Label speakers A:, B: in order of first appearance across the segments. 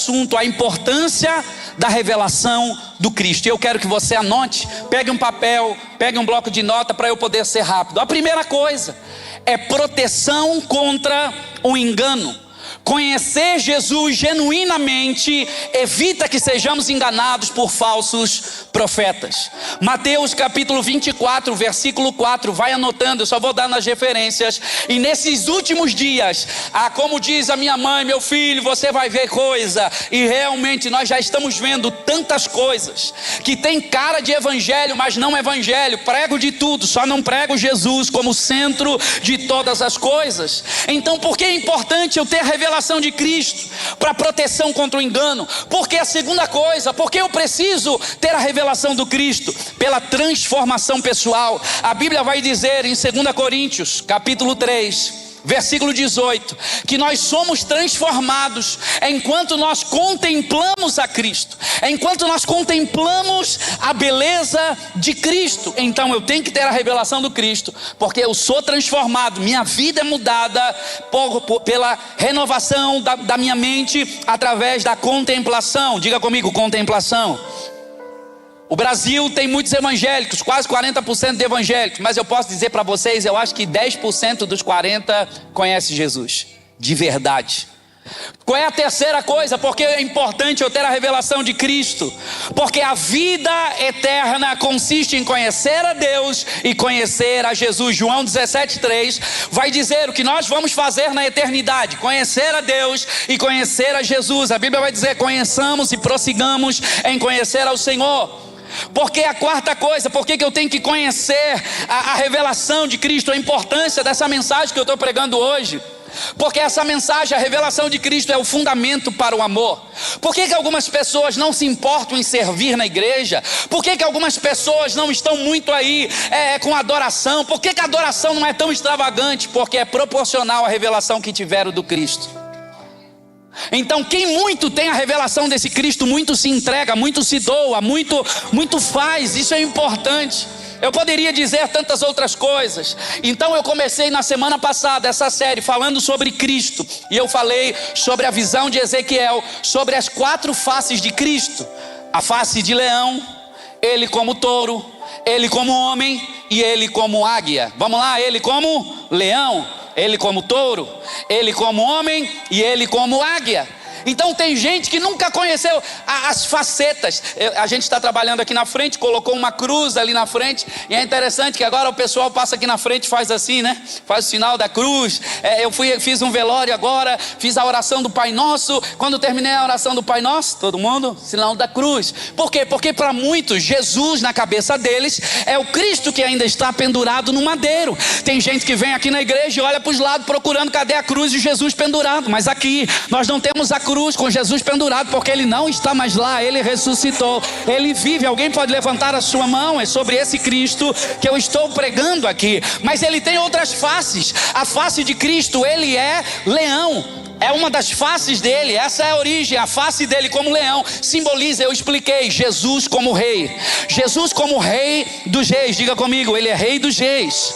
A: assunto: a importância da revelação do Cristo. E eu quero que você anote, pegue um papel, pegue um bloco de nota para eu poder ser rápido. A primeira coisa é proteção contra o engano. Conhecer Jesus genuinamente evita que sejamos enganados por falsos profetas. Mateus capítulo 24, versículo 4, vai anotando, eu só vou dar nas referências. E nesses últimos dias, como diz a minha mãe: meu filho, você vai ver coisa. E realmente nós já estamos vendo tantas coisas que tem cara de evangelho, mas não evangelho. Prego de tudo, só não prego Jesus como centro de todas as coisas. Então, por que é importante eu ter a revelação de Cristo para proteção contra o engano? Porque a segunda coisa, porque eu preciso ter a revelação do Cristo pela transformação pessoal. A Bíblia vai dizer em 2 Coríntios capítulo 3, versículo 18, que nós somos transformados enquanto nós contemplamos a Cristo, enquanto nós contemplamos a beleza de Cristo. Então eu tenho que ter a revelação do Cristo, porque eu sou transformado, minha vida é mudada pela renovação da minha mente através da contemplação. Diga comigo: contemplação. O Brasil tem muitos evangélicos, quase 40% de evangélicos, mas eu posso dizer para vocês, eu acho que 10% dos 40% conhece Jesus, de verdade. Qual é a terceira coisa? Porque é importante eu ter a revelação de Cristo, porque a vida eterna consiste em conhecer a Deus e conhecer a Jesus. João 17,3 vai dizer o que nós vamos fazer na eternidade: conhecer a Deus e conhecer a Jesus. A Bíblia vai dizer: conheçamos e prossigamos em conhecer ao Senhor. Porque a quarta coisa, por que eu tenho que conhecer a revelação de Cristo, a importância dessa mensagem que eu estou pregando hoje? Porque essa mensagem, a revelação de Cristo, é o fundamento para o amor. Por que algumas pessoas não se importam em servir na igreja? Por que algumas pessoas não estão muito aí com adoração? Por que a adoração não é tão extravagante? Porque é proporcional à revelação que tiveram do Cristo. Então quem muito tem a revelação desse Cristo, muito se entrega, muito se doa, muito faz. Isso é importante. Eu poderia dizer tantas outras coisas. Então eu comecei na semana passada essa série falando sobre Cristo, e eu falei sobre a visão de Ezequiel, sobre as 4 faces de Cristo: a face de leão, ele como touro, ele como homem e ele como águia. Vamos lá: ele como leão, ele como touro, ele como homem e ele como águia. Então tem gente que nunca conheceu as facetas. A gente está trabalhando aqui na frente, colocou uma cruz ali na frente, e é interessante que agora o pessoal passa aqui na frente e faz assim, né? Faz o sinal da cruz. Fiz um velório agora, fiz a oração do Pai Nosso. Quando terminei a oração do Pai Nosso, todo mundo, sinal da cruz. Por quê? Porque para muitos, Jesus na cabeça deles é o Cristo que ainda está pendurado no madeiro. Tem gente que vem aqui na igreja e olha para os lados procurando cadê a cruz e Jesus pendurado. Mas aqui nós não temos a cruz com Jesus pendurado, porque ele não está mais lá, ele ressuscitou, ele vive. Alguém pode levantar a sua mão? É sobre esse Cristo que eu estou pregando aqui. Mas ele tem outras faces. A face de Cristo, ele é leão, é uma das faces dele, essa é a origem. A face dele como leão simboliza, eu expliquei, Jesus como rei. Jesus como rei dos reis. Diga comigo: ele é rei dos reis.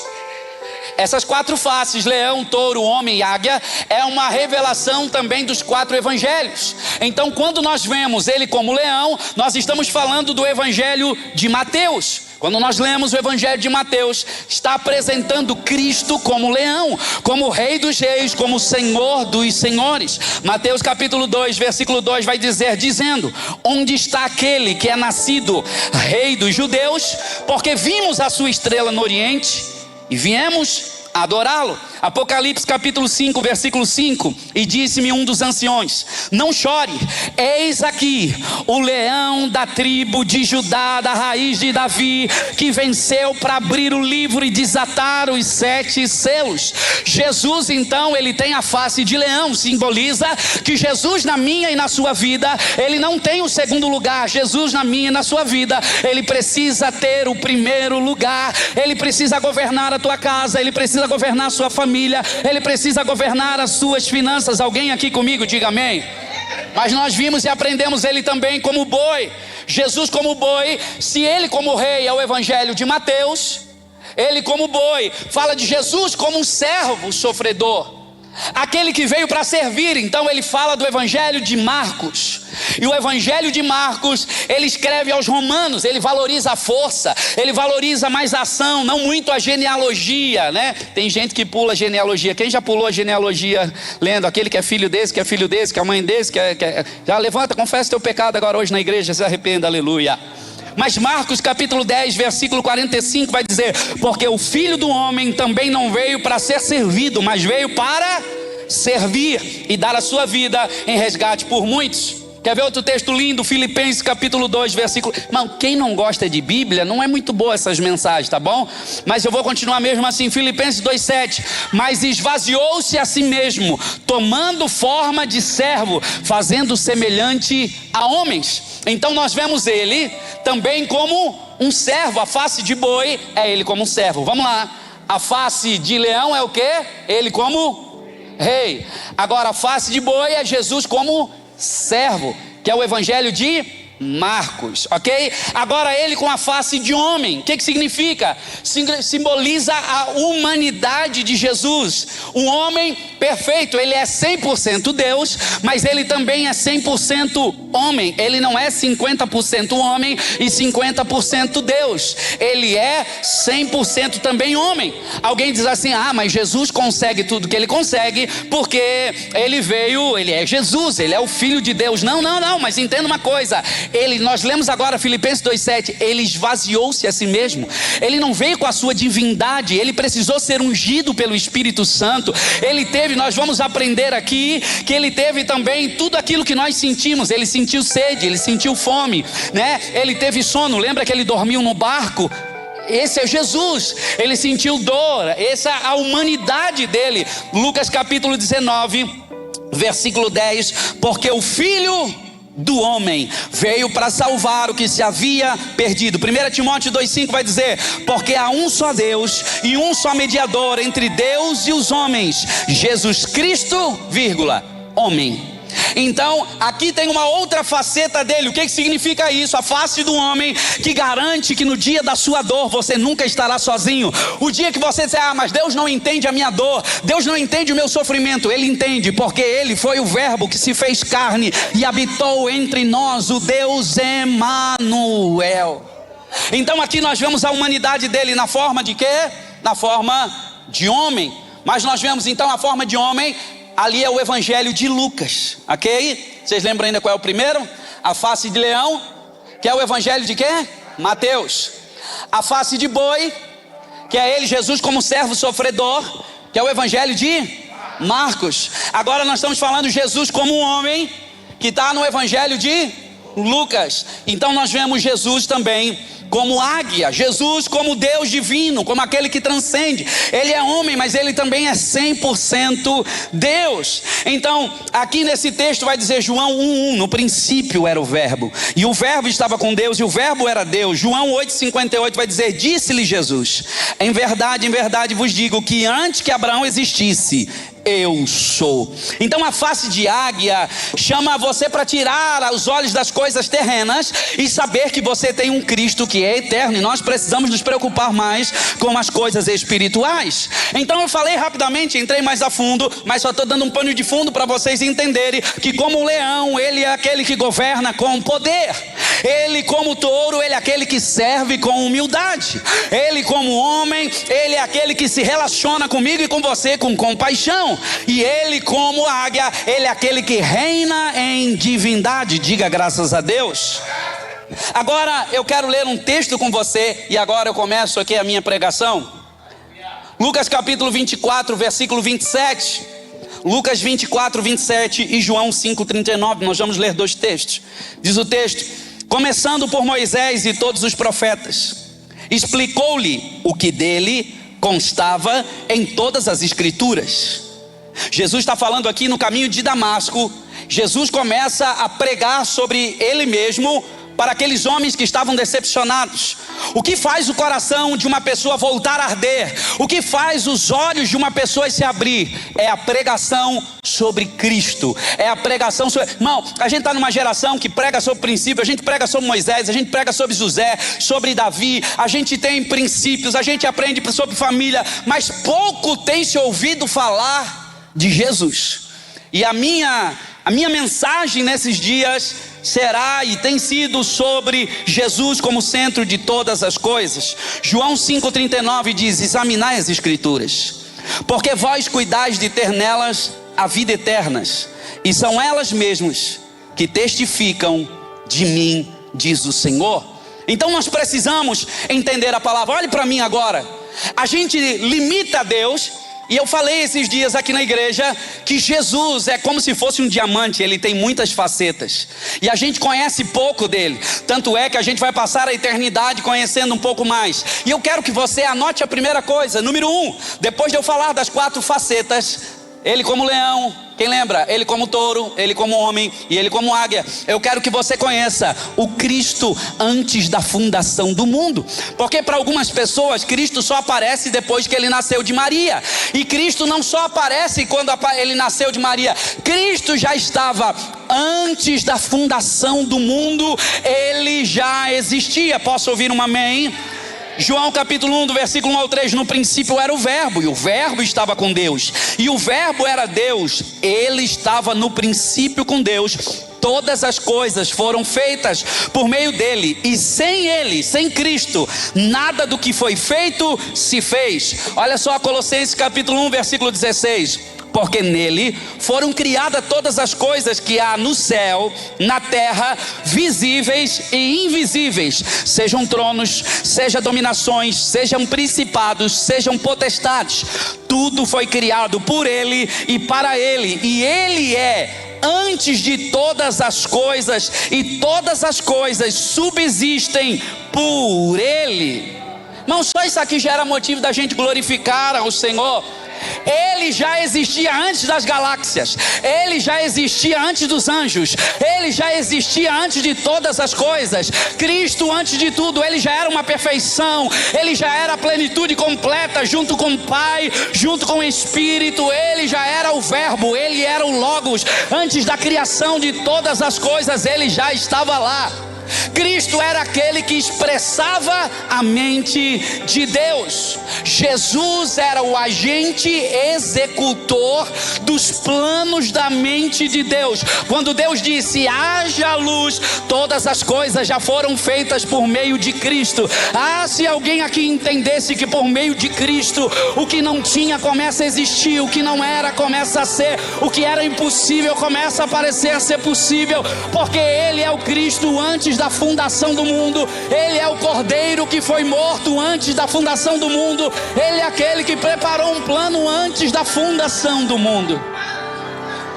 A: Essas 4 faces, leão, touro, homem e águia, é uma revelação também dos 4 evangelhos. Então quando nós vemos ele como leão, nós estamos falando do evangelho de Mateus. Quando nós lemos o evangelho de Mateus, está apresentando Cristo como leão, como rei dos reis, como senhor dos senhores. Mateus capítulo 2, versículo 2 vai dizer, dizendo: onde está aquele que é nascido rei dos judeus? Porque vimos a sua estrela no oriente e viemos adorá-lo. Apocalipse capítulo 5, versículo 5: e disse-me um dos anciões: não chore, eis aqui o leão da tribo de Judá, da raiz de Davi, que venceu para abrir o livro e desatar os 7 selos. Jesus então, ele tem a face de leão, simboliza que Jesus na minha e na sua vida, ele não tem o segundo lugar. Jesus na minha e na sua vida, ele precisa ter o primeiro lugar. Ele precisa governar a tua casa, ele precisa governar a sua família, ele precisa governar as suas finanças. Alguém aqui comigo, diga amém. Mas nós vimos e aprendemos ele também como boi. Jesus como boi. Se ele como rei é o evangelho de Mateus, ele como boi fala de Jesus como um servo sofredor. aquele que veio para servir. Então ele fala do evangelho de Marcos. E o evangelho de Marcos, ele escreve aos romanos, ele valoriza a força, ele valoriza mais a ação, não muito a genealogia, né? Tem gente que pula a genealogia. Quem já pulou a genealogia lendo aquele que é filho desse, que é filho desse, que é mãe desse, já levanta, confessa teu pecado agora hoje na igreja, se arrependa, aleluia. Mas Marcos capítulo 10, versículo 45 vai dizer: porque o Filho do Homem também não veio para ser servido, mas veio para servir e dar a sua vida em resgate por muitos. Quer ver outro texto lindo? Filipenses capítulo 2, versículo... Irmão, quem não gosta de Bíblia, não é muito boa essas mensagens, tá bom? Mas eu vou continuar mesmo assim. Filipenses 2,7: mas esvaziou-se a si mesmo, tomando forma de servo, fazendo semelhante a homens. Então nós vemos ele também como um servo. A face de boi é ele como um servo. Vamos lá. A face de leão é o quê? Ele como rei. Agora a face de boi é Jesus como servo, que é o evangelho de Marcos, ok? Agora ele com a face de homem, o que significa? Simboliza a humanidade de Jesus. Um homem perfeito, ele é 100% Deus, mas ele também é 100% homem. Ele não é 50% homem e 50% Deus. Ele é 100% também homem. Alguém diz assim: ah, mas Jesus consegue tudo que ele consegue porque ele veio, ele é Jesus, ele é o Filho de Deus. Não, mas entenda uma coisa. Nós lemos agora Filipenses 2,7, ele esvaziou-se a si mesmo. Ele não veio com a sua divindade, ele precisou ser ungido pelo Espírito Santo. Ele teve, nós vamos aprender aqui, que ele teve também tudo aquilo que nós sentimos. Ele sentiu sede, ele sentiu fome, né? Ele teve sono, lembra que ele dormiu no barco? Esse é Jesus. Ele sentiu dor, essa é a humanidade dele. Lucas capítulo 19, versículo 10: porque o Filho do homem veio para salvar o que se havia perdido. 1 Timóteo 2,5 vai dizer: porque há um só Deus e um só mediador entre Deus e os homens, Jesus Cristo, homem. Então aqui tem uma outra faceta dele. O que significa isso? A face do homem que garante que no dia da sua dor você nunca estará sozinho. O dia que você disser: ah, mas Deus não entende a minha dor, Deus não entende o meu sofrimento. Ele entende, porque ele foi o verbo que se fez carne e habitou entre nós, o Deus Emanuel. Então aqui nós vemos a humanidade dele na forma de quê? Na forma de homem. Mas nós vemos então a forma de homem. Ali é o evangelho de Lucas, ok? Vocês lembram ainda qual é o primeiro? A face de leão, que é o evangelho de quê? Mateus. A face de boi, que é ele, Jesus como servo sofredor, que é o evangelho de Marcos. Agora nós estamos falando de Jesus como um homem, que está no evangelho de Lucas. Então nós vemos Jesus também como águia, Jesus como Deus divino, como aquele que transcende. Ele é homem, mas ele também é 100% Deus. Então aqui nesse texto vai dizer João 1:1: no princípio era o verbo, e o verbo estava com Deus, e o verbo era Deus. João 8:58 vai dizer: disse-lhe Jesus: em verdade vos digo que antes que Abraão existisse, eu sou. Então a face de águia chama você para tirar os olhos das coisas terrenas e saber que você tem um Cristo que é eterno, e nós precisamos nos preocupar mais com as coisas espirituais. Então eu falei rapidamente, entrei mais a fundo, mas só estou dando um pano de fundo para vocês entenderem que como o leão, ele é aquele que governa com poder. Ele como touro, ele é aquele que serve com humildade. Ele como homem, ele é aquele que se relaciona comigo e com você com compaixão. E ele como águia, ele é aquele que reina em divindade. Diga graças a Deus. Agora eu quero ler um texto com você, e agora eu começo aqui a minha pregação. Lucas capítulo 24, versículo 27. Lucas 24, 27 e João 5:39. Nós vamos ler dois textos. Diz o texto: começando por Moisés e todos os profetas, explicou-lhe o que dele constava em todas as escrituras. Jesus está falando aqui no caminho de Damasco. Jesus começa a pregar sobre ele mesmo para aqueles homens que estavam decepcionados. O que faz o coração de uma pessoa voltar a arder? O que faz os olhos de uma pessoa se abrir? É a pregação sobre Cristo. É a pregação sobre... Irmão, a gente está numa geração que prega sobre princípios. A gente prega sobre Moisés, a gente prega sobre José, sobre Davi. A gente tem princípios, a gente aprende sobre família, mas pouco tem se ouvido falar de Jesus. E a minha mensagem nesses dias será e tem sido sobre Jesus como centro de todas as coisas. João 5,39 diz: examinai as Escrituras, porque vós cuidais de ter nelas a vida eterna, e são elas mesmas que testificam de mim, diz o Senhor. Então nós precisamos entender a palavra. Olhe para mim agora. A gente limita a Deus. E eu falei esses dias aqui na igreja que Jesus é como se fosse um diamante, ele tem muitas facetas. E a gente conhece pouco dele. Tanto é que a gente vai passar a eternidade conhecendo um pouco mais. E eu quero que você anote a primeira coisa, número 1. Depois de eu falar das 4 facetas, ele como leão, quem lembra? Ele como touro, ele como homem e ele como águia. Eu quero que você conheça o Cristo antes da fundação do mundo. Porque para algumas pessoas, Cristo só aparece depois que ele nasceu de Maria. E Cristo não só aparece quando ele nasceu de Maria. Cristo já estava antes da fundação do mundo. Ele já existia. Posso ouvir um amém? João capítulo 1, do versículo 1 ao 3, no princípio era o verbo, e o verbo estava com Deus, e o verbo era Deus, ele estava no princípio com Deus. Todas as coisas foram feitas por meio dele, e sem ele, sem Cristo, nada do que foi feito se fez. Olha só Colossenses capítulo 1, versículo 16. Porque nele foram criadas todas as coisas que há no céu, na terra, visíveis e invisíveis, sejam tronos, sejam dominações, sejam principados, sejam potestades. Tudo foi criado por ele e para ele, e ele é antes de todas as coisas, e todas as coisas subsistem por ele. Não só isso aqui já era motivo da gente glorificar ao Senhor. Ele já existia antes das galáxias, ele já existia antes dos anjos, ele já existia antes de todas as coisas. Cristo, antes de tudo, ele já era uma perfeição, ele já era a plenitude completa, junto com o Pai, junto com o Espírito. Ele já era o verbo, ele era o Logos. Antes da criação de todas as coisas, ele já estava lá. Cristo era aquele que expressava a mente de Deus. Jesus era o agente executor dos planos da mente de Deus. Quando Deus disse haja luz, todas as coisas já foram feitas por meio de Cristo. Se alguém aqui entendesse que por meio de Cristo o que não tinha começa a existir, o que não era começa a ser, o que era impossível começa a parecer a ser possível, porque ele é o Cristo antes da fundação do mundo. Ele é o Cordeiro que foi morto antes da fundação do mundo. Ele é aquele que preparou um plano antes da fundação do mundo.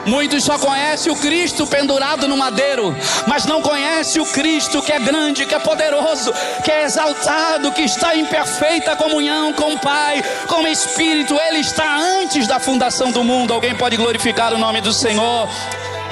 A: Muitos só conhecem o Cristo pendurado no madeiro, mas não conhecem o Cristo que é grande, que é poderoso, que é exaltado, que está em perfeita comunhão com o Pai, com o Espírito. Ele está antes da fundação do mundo. Alguém pode glorificar o nome do Senhor?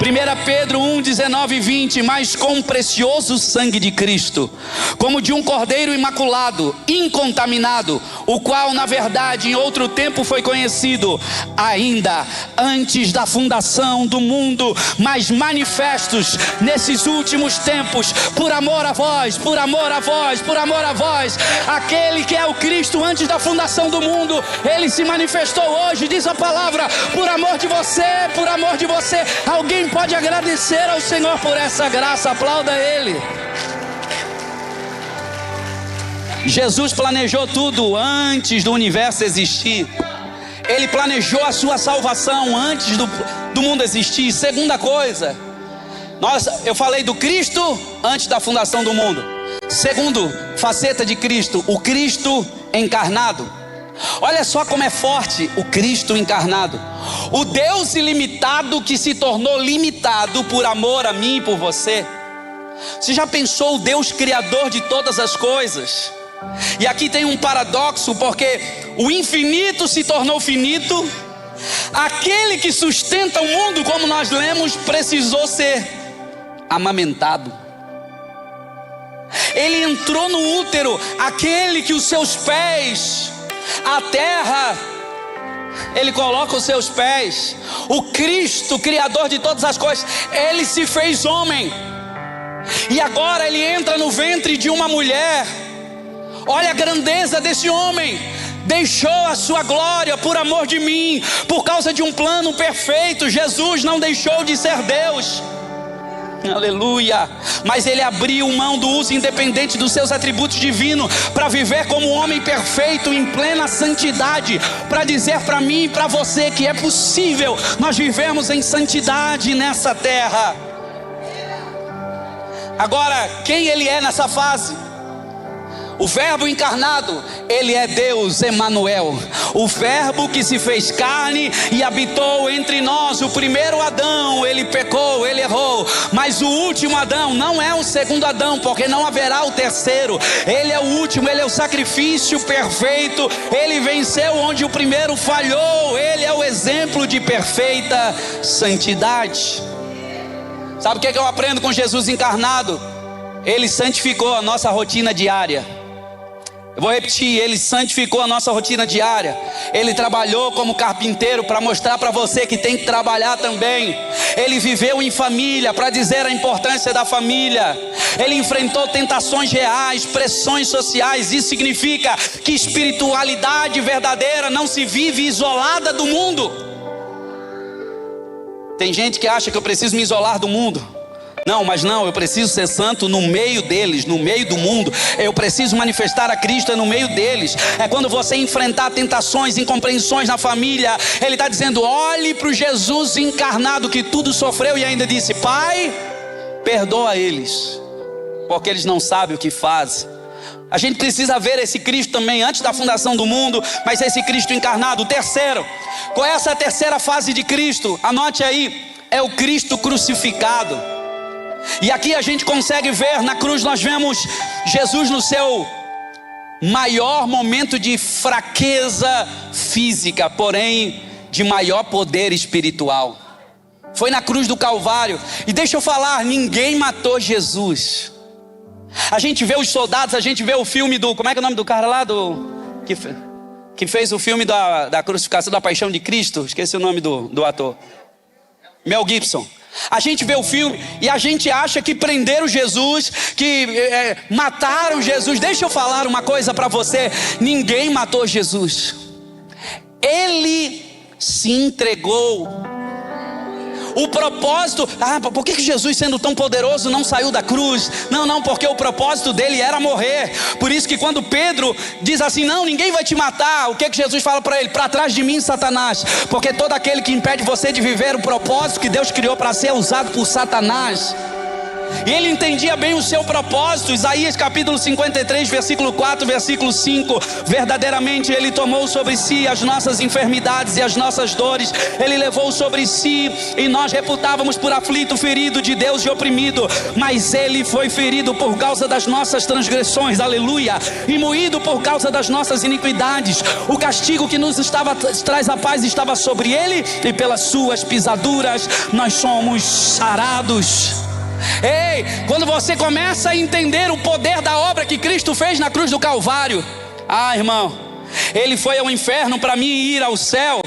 A: 1 Pedro 1, 19 e 20. Mas com o precioso sangue de Cristo, como de um cordeiro imaculado, incontaminado, o qual na verdade em outro tempo foi conhecido, ainda antes da fundação do mundo, mas manifestos nesses últimos tempos, por amor a vós, por amor a vós, por amor a vós. Aquele que é o Cristo antes da fundação do mundo, ele se manifestou hoje, diz a palavra, por amor de você, por amor de você. Alguém pode agradecer ao Senhor por essa graça? Aplauda Ele. Jesus planejou tudo antes do universo existir. Ele planejou a sua salvação antes do mundo existir. Segunda coisa, eu falei do Cristo antes da fundação do mundo. Segundo faceta de Cristo, o Cristo encarnado. Olha só como é forte o Cristo encarnado. O Deus ilimitado que se tornou limitado por amor a mim e por você. Você já pensou o Deus criador de todas as coisas? E aqui tem um paradoxo, porque o infinito se tornou finito. Aquele que sustenta o mundo, como nós lemos, precisou ser amamentado. Ele entrou no útero, aquele que os seus pés, a terra, ele coloca os seus pés. O Cristo, criador de todas as coisas, ele se fez homem. E agora ele entra no ventre de uma mulher. Olha a grandeza desse homem. deixou a sua glória por amor de mim, por causa de um plano perfeito. Jesus não deixou de ser Deus, aleluia, mas ele abriu mão do uso independente dos seus atributos divinos para viver como um homem perfeito em plena santidade, para dizer para mim e para você que é possível nós vivemos em santidade nessa terra. Agora, quem ele é nessa fase? O verbo encarnado, ele é Deus Emanuel, o verbo que se fez carne e habitou entre nós. O primeiro Adão, ele pecou, ele errou, mas o último Adão não é o segundo Adão, porque não haverá o terceiro. Ele é o último, ele é o sacrifício perfeito, ele venceu onde o primeiro falhou, ele é o exemplo de perfeita santidade. Sabe o que eu aprendo com Jesus encarnado? Ele santificou a nossa rotina diária. Eu vou repetir, ele santificou a nossa rotina diária. Ele trabalhou como carpinteiro para mostrar para você que tem que trabalhar também. Ele viveu em família para dizer a importância da família. Ele enfrentou tentações reais, pressões sociais. Isso significa que espiritualidade verdadeira não se vive isolada do mundo. Tem gente que acha que eu preciso me isolar do mundo. Não, mas não, eu preciso ser santo no meio deles, no meio do mundo. Eu preciso manifestar a Cristo no meio deles. É quando você enfrentar tentações, incompreensões na família, ele está dizendo: olhe para o Jesus encarnado que tudo sofreu e ainda disse: Pai, perdoa eles, porque eles não sabem o que fazem. A gente precisa ver esse Cristo também antes da fundação do mundo, mas esse Cristo encarnado. O terceiro, qual é essa terceira fase de Cristo? Anote aí, é o Cristo crucificado. E aqui a gente consegue ver, na cruz nós vemos Jesus no seu maior momento de fraqueza física, porém de maior poder espiritual. Foi na cruz do Calvário. E deixa eu falar, ninguém matou Jesus. A gente vê os soldados, a gente vê o filme do... Como é que é o nome do cara lá? Que fez o filme da crucificação, da paixão de Cristo. Esqueci o nome do ator. Mel Gibson. A gente vê o filme e a gente acha que prenderam Jesus, que mataram Jesus. Deixa eu falar uma coisa para você: ninguém matou Jesus. Ele se entregou. O propósito, por que Jesus, sendo tão poderoso, não saiu da cruz? Não, porque o propósito dele era morrer. Por isso que quando Pedro diz assim: não, ninguém vai te matar, o que Jesus fala para ele? Para trás de mim, Satanás, porque todo aquele que impede você de viver o propósito que Deus criou para ser usado por Satanás. E ele entendia bem o seu propósito. Isaías capítulo 53, versículo 4, versículo 5. Verdadeiramente ele tomou sobre si as nossas enfermidades e as nossas dores. Ele levou sobre si, e nós reputávamos por aflito, ferido de Deus e oprimido. Mas ele foi ferido por causa das nossas transgressões, aleluia, e moído por causa das nossas iniquidades. O castigo que nos traz a paz estava sobre ele, e pelas suas pisaduras nós somos sarados. Ei, quando você começa a entender o poder da obra que Cristo fez na cruz do Calvário, irmão, ele foi ao inferno para mim ir ao céu.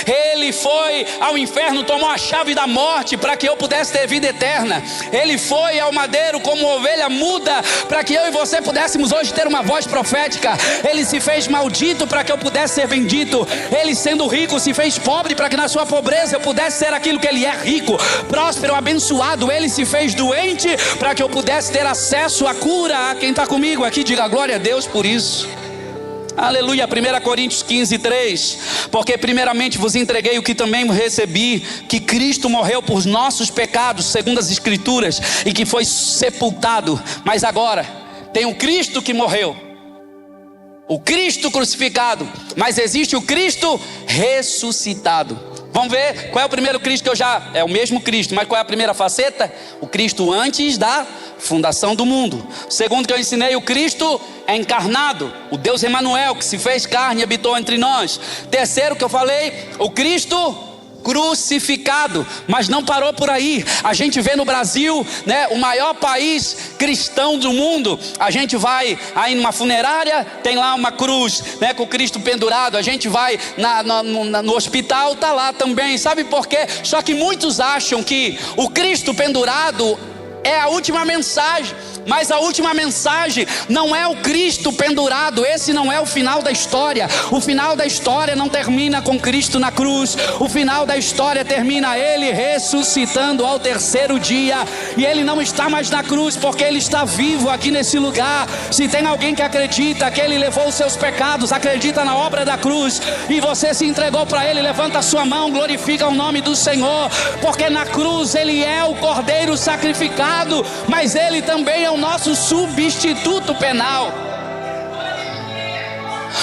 A: Ele foi ao inferno, tomou a chave da morte para que eu pudesse ter vida eterna. Ele foi ao madeiro como ovelha muda para que eu e você pudéssemos hoje ter uma voz profética. Ele se fez maldito para que eu pudesse ser bendito. Ele, sendo rico, se fez pobre para que na sua pobreza eu pudesse ser aquilo que ele é: rico, próspero, abençoado. Ele se fez doente para que eu pudesse ter acesso à cura. Quem está comigo aqui, diga glória a Deus por isso. Aleluia. 1 Coríntios 15, 3. Porque primeiramente vos entreguei o que também recebi, que Cristo morreu por nossos pecados, segundo as Escrituras, e que foi sepultado. Mas agora tem o Cristo que morreu, o Cristo crucificado, mas existe o Cristo ressuscitado. Vamos ver qual é o primeiro Cristo que é o mesmo Cristo, mas qual é a primeira faceta? O Cristo antes da fundação do mundo. Segundo que eu ensinei, o Cristo é encarnado, o Deus Emanuel que se fez carne e habitou entre nós. Terceiro que eu falei, o Cristo crucificado, mas não parou por aí. A gente vê no Brasil, né, o maior país cristão do mundo. A gente vai aí numa funerária, tem lá uma cruz, né, com o Cristo pendurado. A gente vai no hospital, tá lá também. Sabe por quê? Só que muitos acham que o Cristo pendurado é a última mensagem. Mas a última mensagem não é o Cristo pendurado. Esse não é o final da história. O final da história não termina com Cristo na cruz. O final da história termina Ele ressuscitando ao terceiro dia. E Ele não está mais na cruz, porque Ele está vivo aqui nesse lugar. Se tem alguém que acredita que Ele levou os seus pecados, acredita na obra da cruz, e você se entregou para Ele, levanta a sua mão, glorifica o nome do Senhor, porque na cruz Ele é o Cordeiro sacrificado, mas Ele também é o nosso substituto penal.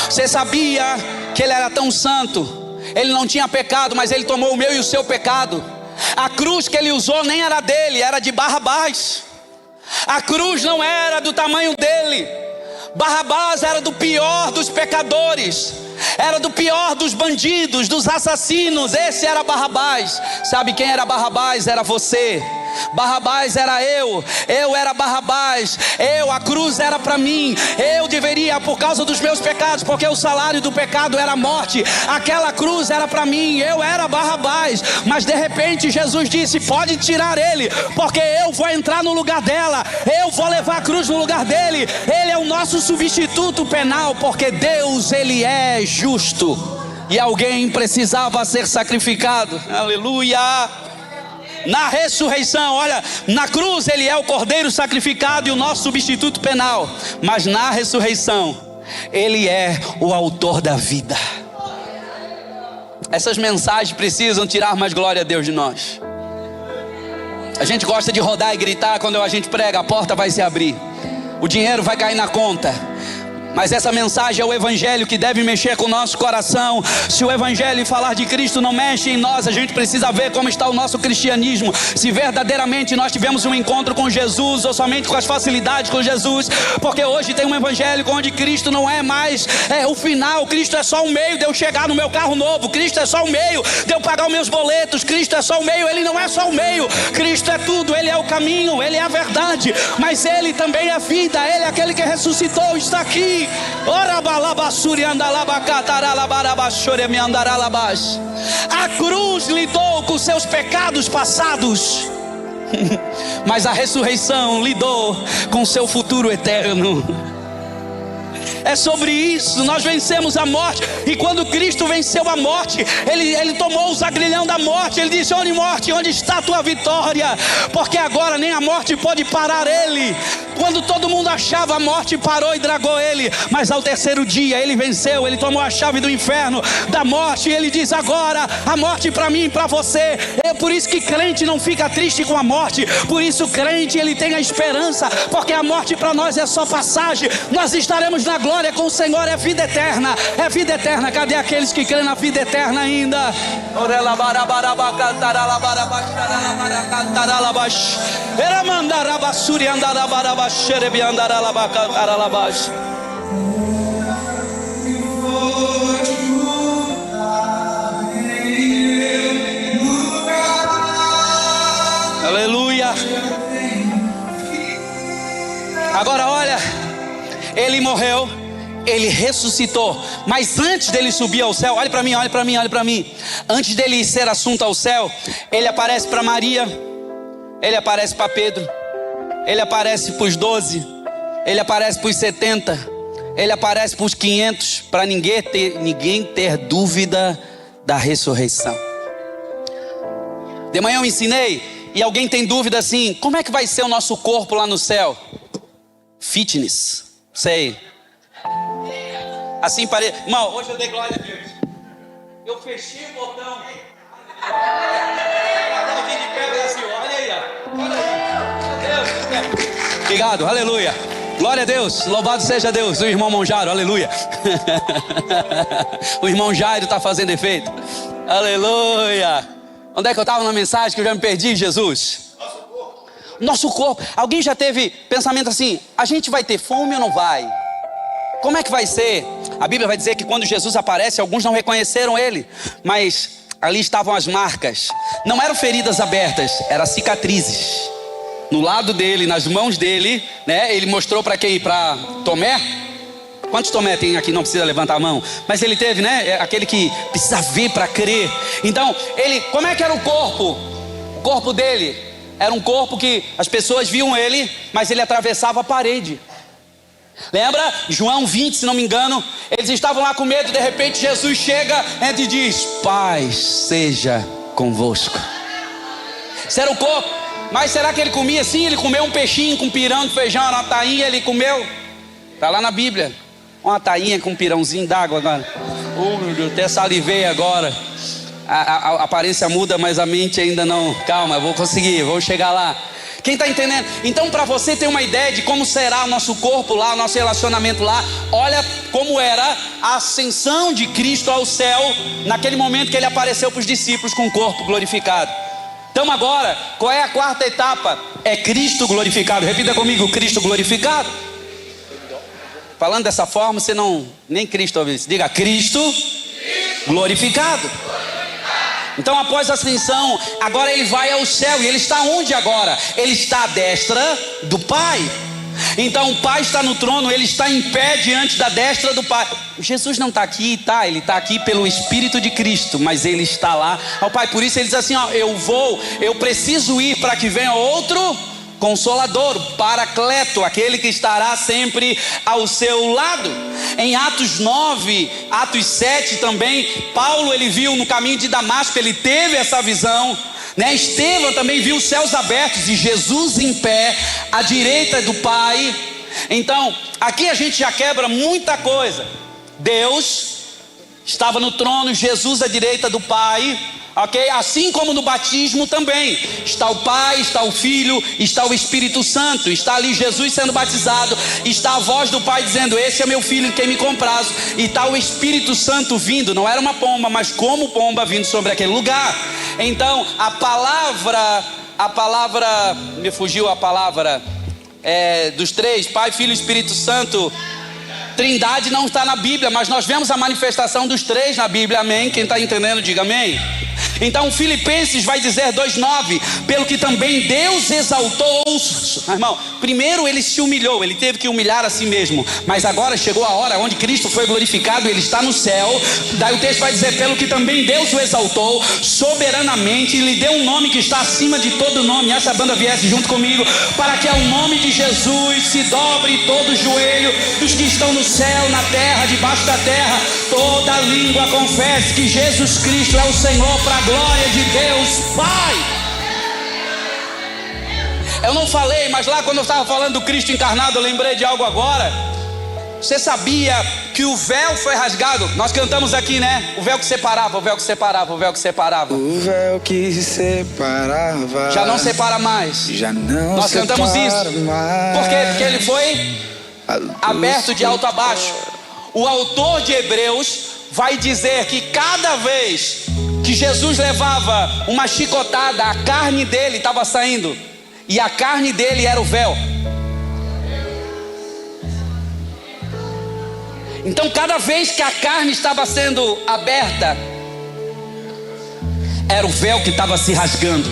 A: Você sabia que Ele era tão santo? Ele não tinha pecado, mas Ele tomou o meu e o seu pecado. A cruz que Ele usou nem era dele, era de Barrabás. A cruz não era do tamanho dele. Barrabás era do pior dos pecadores, era do pior dos bandidos, dos assassinos. Esse era Barrabás. Sabe quem era Barrabás? Era você. Barrabás era eu era Barrabás. A cruz era para mim. Eu deveria, por causa dos meus pecados, porque o salário do pecado era a morte, aquela cruz era para mim. Eu era Barrabás, mas de repente Jesus disse: pode tirar ele, porque eu vou entrar no lugar dela, eu vou levar a cruz no lugar dele. Ele é o nosso substituto penal, porque Deus, Ele é justo, e alguém precisava ser sacrificado. Aleluia. Na ressurreição, olha, na cruz Ele é o Cordeiro sacrificado e o nosso substituto penal, mas na ressurreição Ele é o autor da vida. Essas mensagens precisam tirar mais glória a Deus de nós. A gente gosta de rodar e gritar quando a gente prega: a porta vai se abrir, o dinheiro vai cair na conta. Mas essa mensagem é o Evangelho que deve mexer com o nosso coração. Se o Evangelho falar de Cristo não mexe em nós, a gente precisa ver como está o nosso cristianismo. Se verdadeiramente nós tivemos um encontro com Jesus, ou somente com as facilidades com Jesus. Porque hoje tem um Evangelho onde Cristo não é mais o final. Cristo é só o meio de eu chegar no meu carro novo. Cristo é só o meio de eu pagar os meus boletos. Cristo é só o meio. Ele não é só o meio. Cristo é tudo. Ele é o caminho, Ele é a verdade, mas Ele também é vida. Ele é aquele que ressuscitou, está aqui. A cruz lidou com seus pecados passados, mas a ressurreição lidou com seu futuro eterno. É sobre isso. Nós vencemos a morte. E quando Cristo venceu a morte, Ele tomou o zagrilhão da morte. Ele disse: onde morte, onde está a tua vitória? Porque agora nem a morte pode parar Ele. Quando todo mundo achava, a morte parou e dragou Ele. Mas ao terceiro dia Ele venceu. Ele tomou a chave do inferno, da morte. E Ele diz: agora a morte para mim e para você. É por isso que crente não fica triste com a morte. Por isso crente, ele tem a esperança, porque a morte para nós é só passagem. Nós estaremos na glória com o Senhor. É vida eterna, é vida eterna. Cadê aqueles que creem na vida eterna ainda? Aleluia. Agora olha, Ele morreu, Ele ressuscitou, mas antes dele subir ao céu, olha para mim, olha para mim, olha para mim. Antes dele ser assunto ao céu, Ele aparece para Maria, Ele aparece para Pedro, Ele aparece para os 12, Ele aparece para os 70, Ele aparece para os 500, para ninguém ter dúvida da ressurreição. De manhã eu ensinei, e alguém tem dúvida assim: como é que vai ser o nosso corpo lá no céu? Fitness, sei. Assim parece. Irmão, hoje eu dei glória a Deus. Eu fechei o botão. Alguém de pé assim, olha aí, ó. Olha aí. Deus. Obrigado, aleluia. Glória a Deus, louvado seja Deus. O irmão Monjaro, aleluia. O irmão Jairo está fazendo efeito. Aleluia. Onde é que eu estava na mensagem que eu já me perdi, Jesus? Nosso corpo. Alguém já teve pensamento assim: a gente vai ter fome ou não vai? Como é que vai ser? A Bíblia vai dizer que quando Jesus aparece, alguns não reconheceram Ele, mas ali estavam as marcas. Não eram feridas abertas, eram cicatrizes. No lado dele, nas mãos dele, né? Ele mostrou para quem? Para Tomé. Quantos Tomé tem aqui? Não precisa levantar a mão. Mas ele teve, né? Aquele que precisa ver para crer. Então, ele, como é que era o corpo? O corpo dele era um corpo que as pessoas viam ele, mas ele atravessava a parede. Lembra? João 20, se não me engano, eles estavam lá com medo, de repente Jesus chega e diz: paz seja convosco. Isso era o corpo. Mas será que ele comia assim? Ele comeu um peixinho com pirão de feijão, uma tainha, ele comeu? Está lá na Bíblia. Uma tainha com um pirãozinho d'água agora. Meu Deus, até salivei agora. A aparência muda, mas a mente ainda não. Calma, vou conseguir, vou chegar lá. Quem está entendendo? Então, para você ter uma ideia de como será o nosso corpo lá, o nosso relacionamento lá, olha como era a ascensão de Cristo ao céu, naquele momento que ele apareceu para os discípulos com o corpo glorificado. Então agora, qual é a quarta etapa? É Cristo glorificado. Repita comigo: Cristo glorificado. Falando dessa forma, você não, nem Cristo ouviu isso. Diga: Cristo glorificado. Então, após a ascensão, agora ele vai ao céu. E ele está onde agora? Ele está à destra do Pai. Então o Pai está no trono, ele está em pé diante da destra do Pai. Jesus não está aqui, tá? Ele está aqui pelo Espírito de Cristo, mas ele está lá ao Pai. Por isso ele diz assim: ó, eu preciso ir para que venha outro Consolador, Paracleto, aquele que estará sempre ao seu lado. Em Atos 9, Atos 7 também, Paulo ele viu no caminho de Damasco, ele teve essa visão, né? Estevão também viu os céus abertos e Jesus em pé à direita do Pai. Então aqui a gente já quebra muita coisa. Deus estava no trono, Jesus à direita do Pai, ok? Assim como no batismo também está o Pai, está o Filho, está o Espírito Santo, está ali Jesus sendo batizado, está a voz do Pai dizendo: esse é meu Filho em quem me comprazo, e está o Espírito Santo vindo, não era uma pomba, mas como pomba vindo sobre aquele lugar. Então a palavra, me fugiu a palavra, dos três, Pai, Filho e Espírito Santo. Trindade não está na Bíblia, mas nós vemos a manifestação dos três na Bíblia, amém? Quem está entendendo, diga amém. Então Filipenses vai dizer 2,9: pelo que também Deus exaltou, irmão, primeiro ele se humilhou, ele teve que humilhar a si mesmo, mas agora chegou a hora onde Cristo foi glorificado, ele está no céu. Daí o texto vai dizer: pelo que também Deus o exaltou soberanamente e lhe deu um nome que está acima de todo nome. Essa banda viesse junto comigo: para que ao nome de Jesus se dobre todo o joelho dos que estão no céu, na terra, debaixo da terra, toda língua confesse que Jesus Cristo é o Senhor, para a glória de Deus Pai. Eu não falei, mas lá quando eu estava falando do Cristo encarnado, eu lembrei de algo agora. Você sabia que o véu foi rasgado? Nós cantamos aqui, né? O véu que separava, o véu que separava, o véu que separava.
B: O véu que separava
A: já não separa mais.
B: Já não.
A: Nós cantamos isso.
B: Mais.
A: Por quê? Porque ele foi aberto de alto a baixo. O autor de Hebreus vai dizer que cada vez que Jesus levava uma chicotada, a carne dele estava saindo, e a carne dele era o véu. Então cada vez que a carne estava sendo aberta, era o véu que estava se rasgando.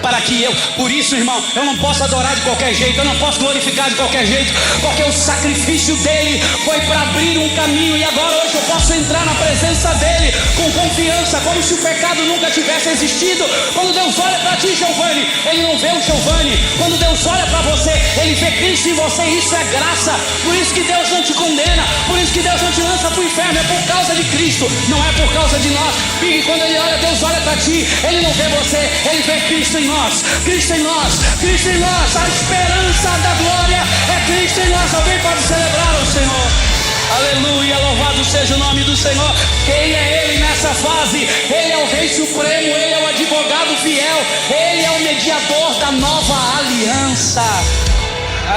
A: Para que por isso, irmão, eu não posso adorar de qualquer jeito, eu não posso glorificar de qualquer jeito, porque o sacrifício dele foi para abrir um caminho, e agora hoje eu posso entrar na presença dele com confiança, como se o pecado nunca tivesse existido. Quando Deus olha para ti, Giovanni, ele não vê o Giovanni. Quando Deus olha para você, ele vê Cristo em você, e isso é graça. Por isso que Deus não te condena, por isso que Deus não te lança para o inferno, é por causa de Cristo, não é por causa de nós. E quando ele olha, Deus olha para ti, ele não vê você, ele vê Cristo em nós. Cristo em nós, Cristo em nós, a esperança da glória é Cristo em nós. Alguém pode celebrar o Senhor? Aleluia, louvado seja o nome do Senhor. Quem é Ele nessa fase? Ele é o Rei Supremo, Ele é o advogado fiel, Ele é o mediador da nova aliança.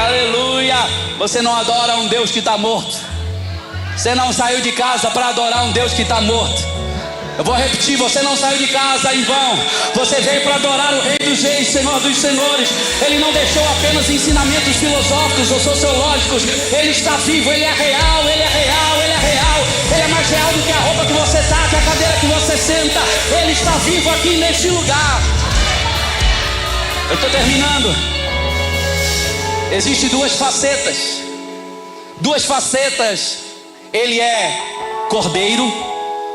A: Aleluia. Você não adora um Deus que está morto. Você não saiu de casa para adorar um Deus que está morto. Eu vou repetir: você não saiu de casa em vão. Você veio para adorar o Rei dos Reis, Senhor dos Senhores. Ele não deixou apenas ensinamentos filosóficos ou sociológicos. Ele está vivo, Ele é real, Ele é real, Ele é real. Ele é mais real do que a roupa que você está, que a cadeira que você senta. Ele está vivo aqui neste lugar. Eu estou terminando. Existem duas facetas. Duas facetas. Ele é cordeiro,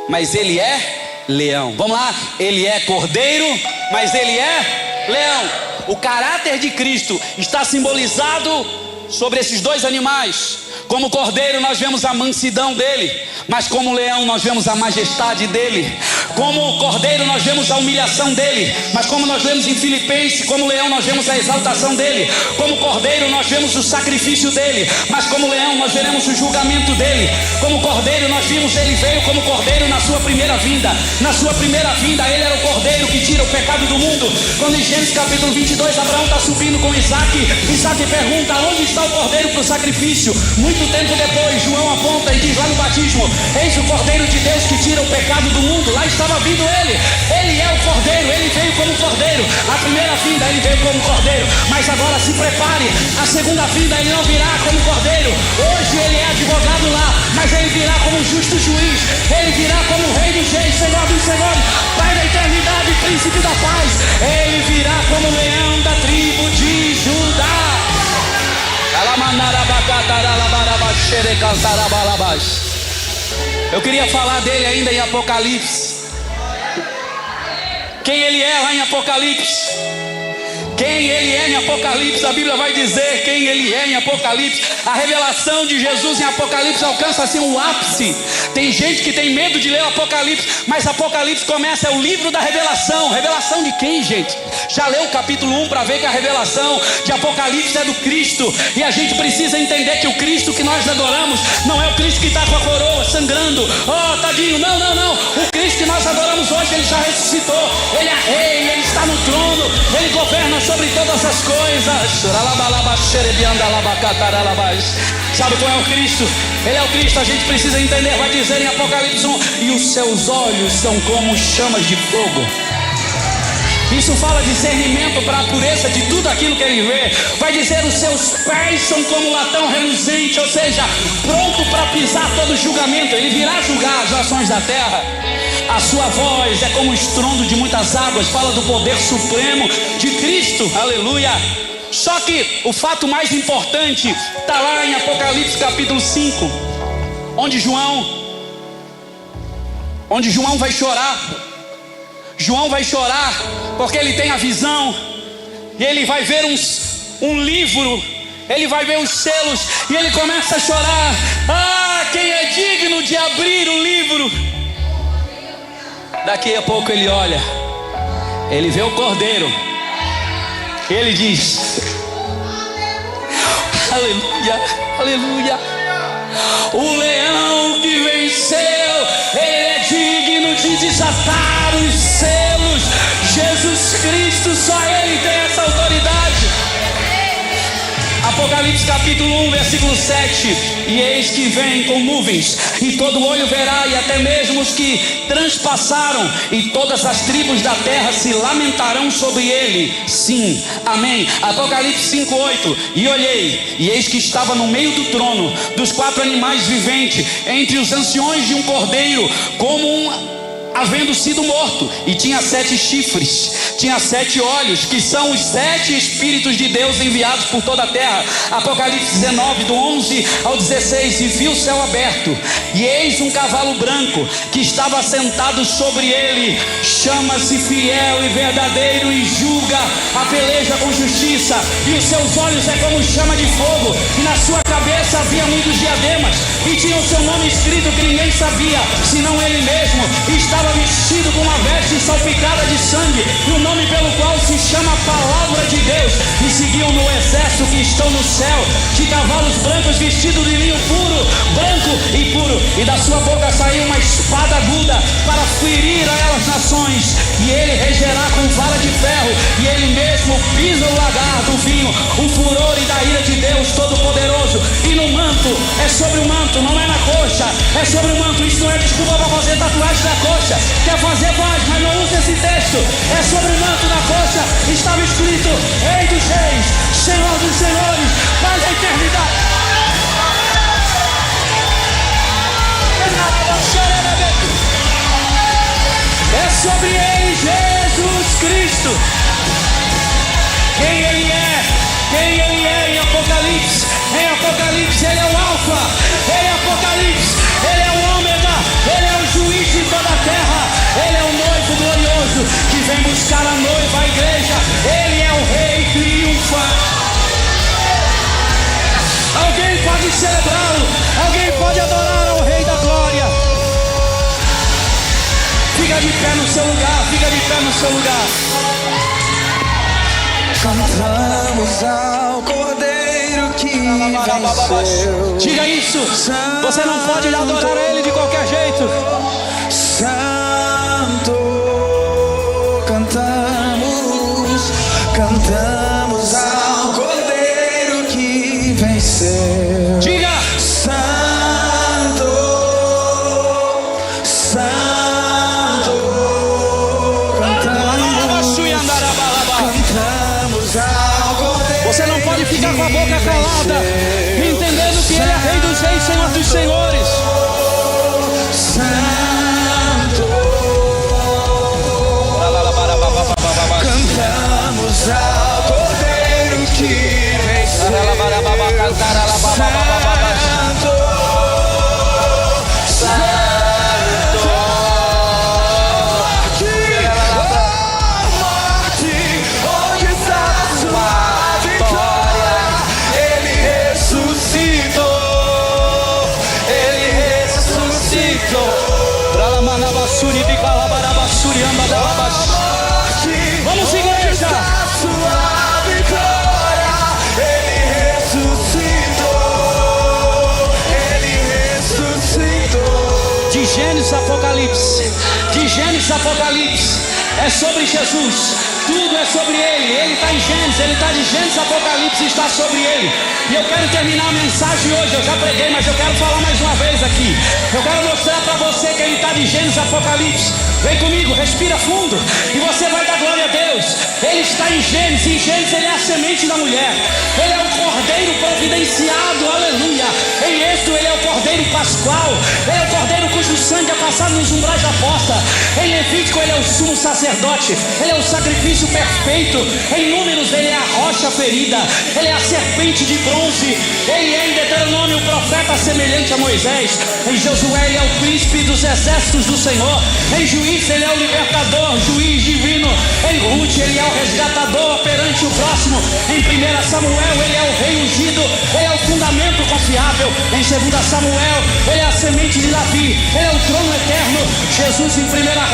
A: mas ele é leão. Vamos lá, ele é cordeiro, mas ele é leão. O caráter de Cristo está simbolizado sobre esses dois animais. Como cordeiro nós vemos a mansidão dele, mas como leão nós vemos a majestade dele. Como cordeiro nós vemos a humilhação dele, mas como nós vemos em Filipenses, como leão nós vemos a exaltação dele. Como cordeiro nós vemos o sacrifício dele, mas como leão nós veremos o julgamento dele. Como cordeiro nós vimos, ele veio como cordeiro na sua primeira vinda. Na sua primeira vinda ele era o cordeiro que tira o pecado do mundo. Quando em Gênesis capítulo 22 Abraão está subindo com Isaac, Isaac pergunta: onde está o cordeiro para o sacrifício? Muito tempo depois João aponta e diz lá no batismo: eis o cordeiro de Deus que tira o pecado do mundo. Lá estava vindo ele é o cordeiro, ele veio como cordeiro. A primeira vinda ele veio como cordeiro, mas agora se prepare, a segunda vinda ele não virá como cordeiro. Hoje ele é advogado lá, mas ele virá como justo juiz, ele virá como rei dos reis, senhor dos senhores, pai da eternidade, príncipe da paz. Ele virá como leão da tribo de Judá. Eu queria falar dele ainda em Apocalipse. Quem ele é lá em Apocalipse? Quem ele é em Apocalipse, a Bíblia vai dizer quem ele é em Apocalipse. A revelação de Jesus em Apocalipse alcança assim um ápice. Tem gente que tem medo de ler o Apocalipse, mas Apocalipse começa, é o livro da revelação. Revelação de quem, gente? Já leu o capítulo 1 para ver que a revelação de Apocalipse é do Cristo. E a gente precisa entender que o Cristo que nós adoramos não é o Cristo que está com a coroa sangrando. Oh, tadinho, não. O Cristo que nós adoramos hoje, ele já ressuscitou. Ele é rei, ele está no trono, ele governa sobre todas as coisas. Sabe qual é o Cristo? Ele é o Cristo, a gente precisa entender. Vai dizer em Apocalipse 1: e os seus olhos são como chamas de fogo. Isso fala discernimento para a pureza de tudo aquilo que ele vê. Vai dizer: os seus pés são como latão reluzente, ou seja, pronto para pisar todo julgamento. Ele virá julgar as ações da terra. A sua voz é como o estrondo de muitas águas. Fala do poder supremo de Cristo, aleluia. Só que o fato mais importante está lá em Apocalipse capítulo 5, onde João vai chorar. João vai chorar porque ele tem a visão, e ele vai ver um livro, ele vai ver os selos, e ele começa a chorar. Ah, quem é digno de abrir o livro? Daqui a pouco ele olha, ele vê o cordeiro, e ele diz: aleluia, aleluia. O leão que venceu, ele é digno de desatar os selos. Jesus Cristo, só ele tem essa autoridade. Apocalipse capítulo 1, versículo 7: e eis que vem com nuvens, e todo olho verá, e até mesmo os que transpassaram, e todas as tribos da terra se lamentarão sobre ele. Sim, amém. Apocalipse 5:8: e olhei, e eis que estava no meio do trono, dos 4 animais viventes, entre os anciões de um cordeiro, como havendo sido morto, e tinha 7 chifres, tinha 7 olhos, que são os 7 Espíritos de Deus enviados por toda a terra. Apocalipse 19, do 11 ao 16: e vi o céu aberto, e eis um cavalo branco, que estava sentado sobre ele. Chama-se Fiel e Verdadeiro, e julga a peleja com justiça, e os seus olhos é como chama de fogo, e na sua cabeça havia muitos diademas, e tinha o seu nome escrito que ninguém sabia, senão ele mesmo. E estava vestido com uma veste salpicada de sangue, e o nome pelo qual se chama Palavra de Deus. E seguiam no exército que estão no céu, de cavalos brancos vestidos de linho puro, branco e puro, e da sua boca saiu uma espada aguda para ferir a elas nações, e ele regerá com vara de ferro, e ele mesmo pisa o lagar do vinho, o furor e da ira de Deus Todo-Poderoso. E no manto, é sobre o manto, não é na coxa, é sobre o manto. Isso não é desculpa para fazer tatuagem na coxa. Quer fazer, faz, mas não usa esse texto. É sobre o manto da coxa, estava escrito: Rei dos Reis, Senhor dos Senhores, Pai da eternidade. É sobre ele, Jesus Cristo. Quem ele é em Apocalipse. Em Apocalipse ele é o Alfa, ele é Apocalipse, ele é o Ômega, ele é o juiz de toda a terra, ele é o noivo glorioso que vem buscar a noiva, a igreja. celebrá-lo. Alguém pode adorar ao Rei da Glória. Fica de pé no seu lugar, fica de pé no seu lugar.
B: Cantamos ao Cordeiro que venceu.
A: Diga isso. Você não pode adorar a Ele de qualquer jeito.
B: Santo, cantamos ao Cordeiro que venceu.
A: Diga.
B: Santo, cantamos ao Cordeiro.
A: Você não pode ficar com a boca calada, entendendo que Ele é Rei dos Reis, Senhor dos Senhores.
B: Cantamos ao Cordeiro que venceu. Morte, onde está sua vitória? Ele ressuscitou. Ele ressuscitou.
A: Vamos, igreja!
B: Sua vitória, Ele ressuscitou. Ele ressuscitou.
A: De Gênesis a Apocalipse, de Gênesis a Apocalipse, é sobre Jesus. Tudo é sobre Ele. Ele está em Gênesis, Ele está de Gênesis a Apocalipse, está sobre Ele. E eu quero terminar a mensagem hoje. Eu já preguei, mas eu quero falar mais uma vez aqui. Eu quero mostrar para você que Ele está de Gênesis a Apocalipse. Vem comigo, respira fundo e você vai dar glória a Deus. Ele está em Gênesis. Em Gênesis Ele é a semente da mulher. Ele é o cordeiro providenciado, aleluia. Em Êxodo Ele é o cordeiro pascual. Ele é o cordeiro cujo sangue é passado nos umbrais da porta. Em Levítico Ele é o sumo sacerdote. Ele é o sacrifício perfeito. Em Números Ele é a rocha ferida. Ele é a serpente de bronze. Ele é em Deuteronômio o profeta semelhante a Moisés. Em Josué Ele é o príncipe dos exércitos do Senhor. Em Juízes Ele é o libertador, juiz divino. Em Ruth Ele é o resgatador perante o próximo. Em 1 Samuel Ele é o rei ungido. Ele é o fundamento confiável. Em 2 Samuel Ele é a semente de Davi. Ele é o trono eterno. Jesus em 1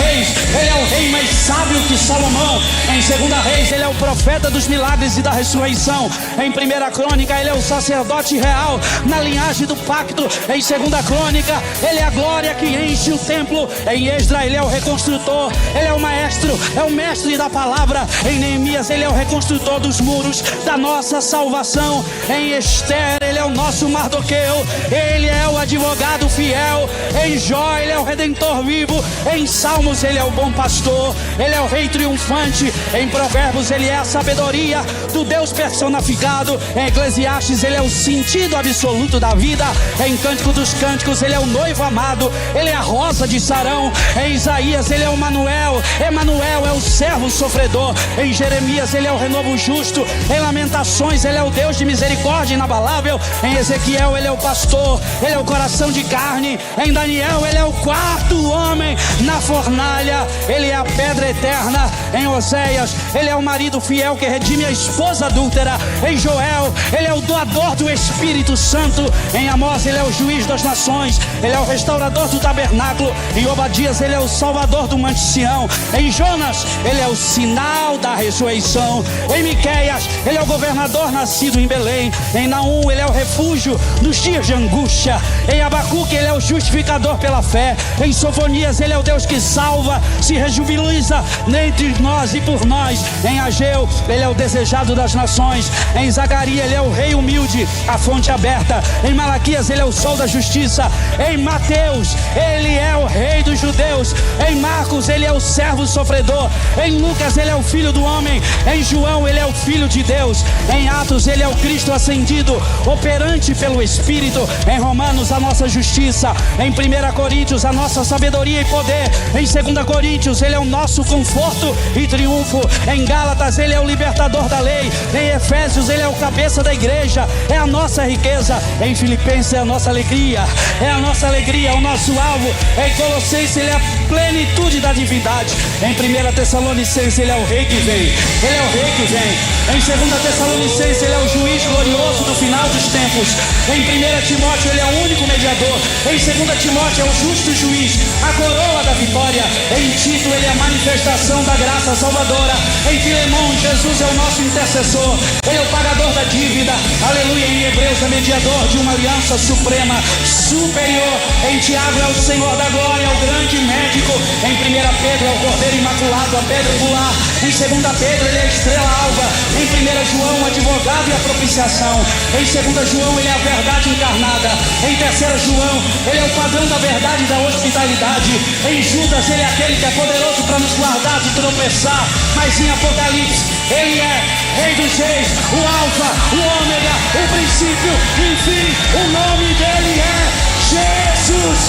A: Reis Ele é o rei mais sábio que Salomão. Em 2 Reis Ele é o profeta dos milagres e da ressurreição. Em 1 Crônica Ele é o sacerdote real na linhagem do pacto. Em 2 Crônica Ele é a glória que enche o templo. Em Esdra Ele é o reconstrutor. Ele é o maestro, é o mestre da palavra. Em Neemias Ele é o reconstrutor dos muros da nossa salvação. Em Esther Ele é o nosso Mardoqueu. Ele é o advogado fiel. Em Jó Ele é o redentor vivo. Em Salmos Ele é o bom pastor. Ele é o rei triunfante. Em Provérbios Ele é a sabedoria do Deus personificado. Em Eclesiastes Ele é o sentido absoluto da vida. Em Cântico dos Cânticos Ele é o noivo amado. Ele é a rosa de Sarão. Em Isaías Ele é o Emanuel. Emanuel é o servo sofredor. Em Jeremias Ele é o renovo justo. Em Lamentações Ele é o Deus de misericórdia inabalável. Em Ezequiel Ele é o pastor. Ele é o coração de carne. Em Daniel Ele é o quarto homem na fornalha. Ele é a pedra eterna. Em Oséias Ele é o marido fiel que redime a esposa adúltera. Em Joel Ele é o doador do Espírito Santo. Em Amós Ele é o juiz das nações. Ele é o restaurador do tabernáculo. Em Obadias Ele é o salvador do Monte Sião. Em Jonas Ele é o sinal da ressurreição. Em Miqueias Ele é o governador nascido em Belém. Em Naum Ele é o refúgio nos dias de angústia. Em Abacuque Ele é o justificador pela fé. Em Sofonias Ele é o Deus que salva, se rejubiliza entre nós e por nós. Em Ageu Ele é o desejado das nações. Em Zacarias Ele é o rei humilde, a fonte aberta. Em Malaquias Ele é o sol da justiça. Em Mateus Ele é o rei dos judeus. Em Marcos Ele é o servo sofredor. Em Lucas Ele é o filho do homem. Em João Ele é o filho de Deus. Em Atos Ele é o Cristo ascendido, operante pelo Espírito. Em Romanos a nossa justiça. Em 1 Coríntios a nossa sabedoria e poder. Em 2 Coríntios Ele é o nosso conforto e triunfo. Em Gálatas Ele é o libertador da lei. Em Efésios Ele é o cabeça da igreja, é a nossa riqueza. Em Filipenses é a nossa alegria, é a nossa alegria, é o nosso alvo. Em Colossenses Ele é a plenitude da divindade. Em 1 Tessalonicenses Ele é o rei que vem, Ele é o rei que vem. Em 2 Tessalonicenses Ele é o juiz glorioso do final dos tempos. Em 1 Timóteo ele é o único mediador. Em 2 Timóteo é o justo juiz, a coroa da vitória. Em Tito ele é a manifestação da graça salvadora. Em Filemão, Jesus é o nosso intercessor, ele é o pagador da dívida. Aleluia. Em Hebreus é mediador de uma aliança suprema, superior. Em Tiago é o Senhor da glória, o grande médico. Em 1 Pedro é o cordeiro imaculado, a pedra angular. Em 2 Pedro ele é a estrela alva. Em 1 João, o advogado e a propiciação. Em 2 João ele é a verdade encarnada. Em 3 João ele é o padrão da verdade e da hospitalidade. Em Judas ele é aquele que é poderoso para nos guardar de tropeçar. Mas em Apocalipse ele é Rei dos Reis, o Alfa, o Ômega, o princípio, enfim, o nome dele é Jesus.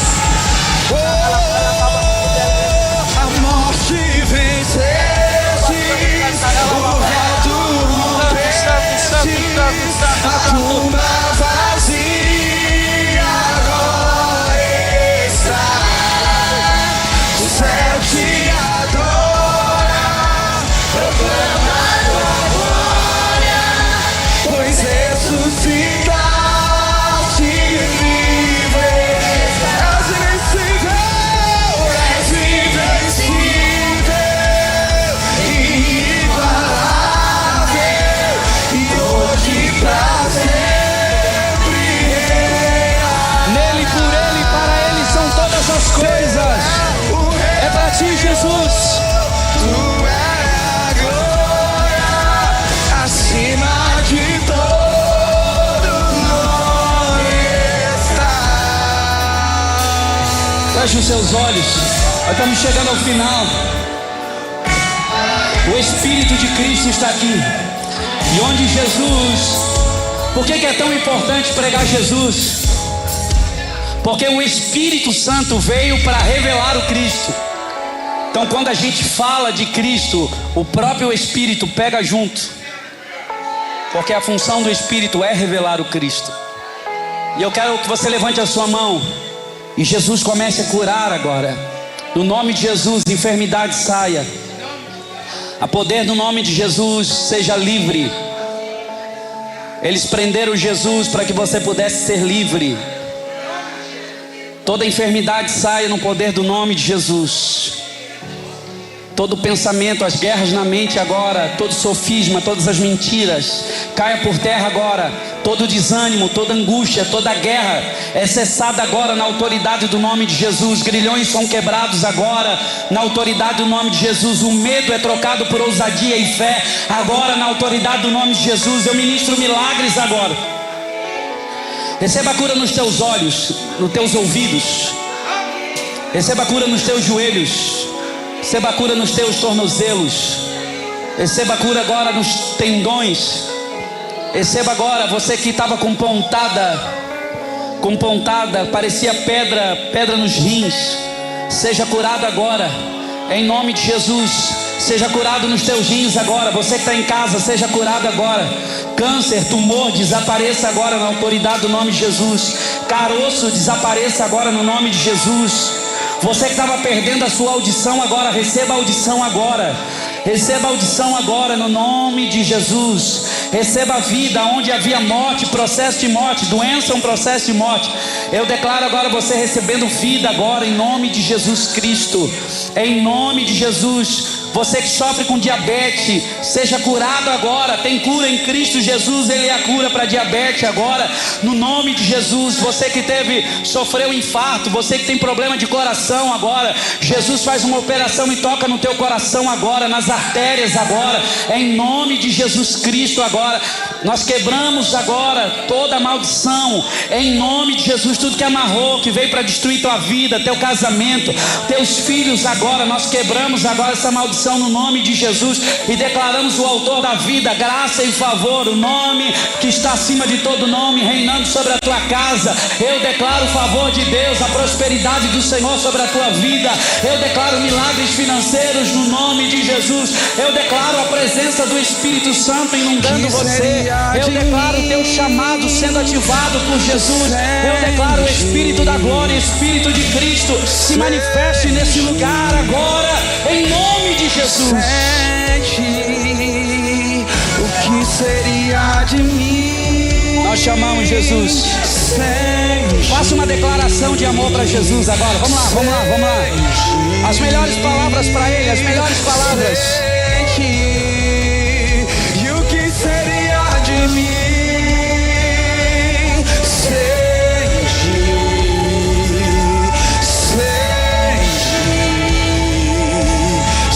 B: A morte venceste, o alto rompeste, a tumba vazia agora está. O céu te adora, proclama tua glória, pois ressuscitaste livre. És invencível, inigualável, e hoje pra sempre reina.
A: Nele, por ele, para ele são todas as coisas. É para ti, Jesus.
B: Tu é a glória, acima de todo nome está.
A: Feche os seus olhos. Nós estamos chegando ao final. O Espírito de Cristo está aqui. E onde Jesus... Por que é tão importante pregar Jesus? Porque o Espírito Santo veio para revelar o Cristo. Então quando a gente fala de Cristo, o próprio Espírito pega junto. Porque a função do Espírito é revelar o Cristo. E eu quero que você levante a sua mão e Jesus comece a curar agora. No nome de Jesus, enfermidade saia. A poder do nome de Jesus, seja livre. Eles prenderam Jesus para que você pudesse ser livre. Toda enfermidade saia no poder do nome de Jesus. Todo pensamento, as guerras na mente agora, todo sofisma, todas as mentiras, caia por terra agora. Todo desânimo, toda angústia, toda guerra é cessada agora na autoridade do nome de Jesus. Grilhões são quebrados agora na autoridade do nome de Jesus. O medo é trocado por ousadia e fé agora na autoridade do nome de Jesus. Eu ministro milagres agora. Receba a cura nos teus olhos, nos teus ouvidos. Receba a cura nos teus joelhos. Receba a cura nos teus tornozelos. Receba a cura agora nos tendões. Receba agora, você que estava com pontada, parecia pedra nos rins. Seja curado agora, em nome de Jesus. Seja curado nos teus rins agora. Você que está em casa, seja curado agora. Câncer, tumor, desapareça agora na autoridade do nome de Jesus. Caroço, desapareça agora no nome de Jesus. Você que estava perdendo a sua audição agora, receba a audição agora. Receba a audição agora no nome de Jesus. Receba a vida onde havia morte, processo de morte. Doença é um processo de morte. Eu declaro agora você recebendo vida agora em nome de Jesus Cristo. Em nome de Jesus. Você que sofre com diabetes, seja curado agora. Tem cura em Cristo Jesus. Ele é a cura para diabetes agora, no nome de Jesus. Você que sofreu infarto, você que tem problema de coração agora, Jesus faz uma operação e toca no teu coração agora, nas artérias agora, em nome de Jesus Cristo agora. Nós quebramos agora toda maldição, em nome de Jesus. Tudo que amarrou, que veio para destruir tua vida, teu casamento, teus filhos agora, nós quebramos agora essa maldição no nome de Jesus e declaramos o autor da vida, graça e favor, o nome que está acima de todo nome, reinando sobre a tua casa. Eu declaro o favor de Deus, a prosperidade do Senhor sobre a tua vida. Eu declaro milagres financeiros no nome de Jesus. Eu declaro a presença do Espírito Santo inundando você. Eu declaro o teu chamado sendo ativado por Jesus. Eu declaro o Espírito da glória, Espírito de Cristo se manifeste nesse lugar agora, em nome de Jesus.
B: Sente o que seria de mim.
A: Nós chamamos Jesus. Faça uma declaração de amor para Jesus agora. Vamos lá, vamos lá, vamos lá. As melhores palavras para Ele, as melhores palavras.
B: E o que seria de mim sem ti?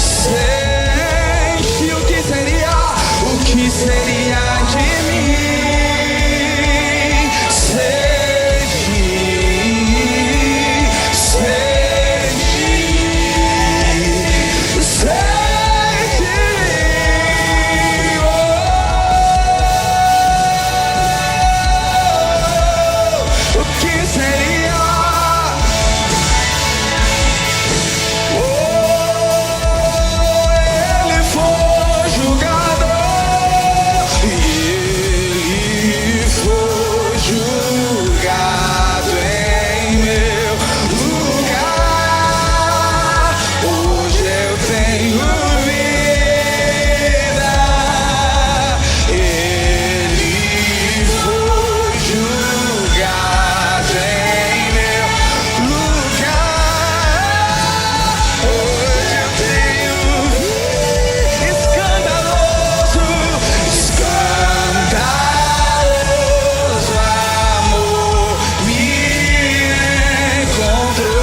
B: Sem ti, o que seria? O que seria de mim sem ti? Sem ti, sem ti. O que seria? Ele foi julgado e ele foi julgado em meu lugar. Hoje eu tenho vida. Ele foi julgado em meu lugar. Hoje eu tenho vida. Escandaloso, escandaloso amor me encontrou.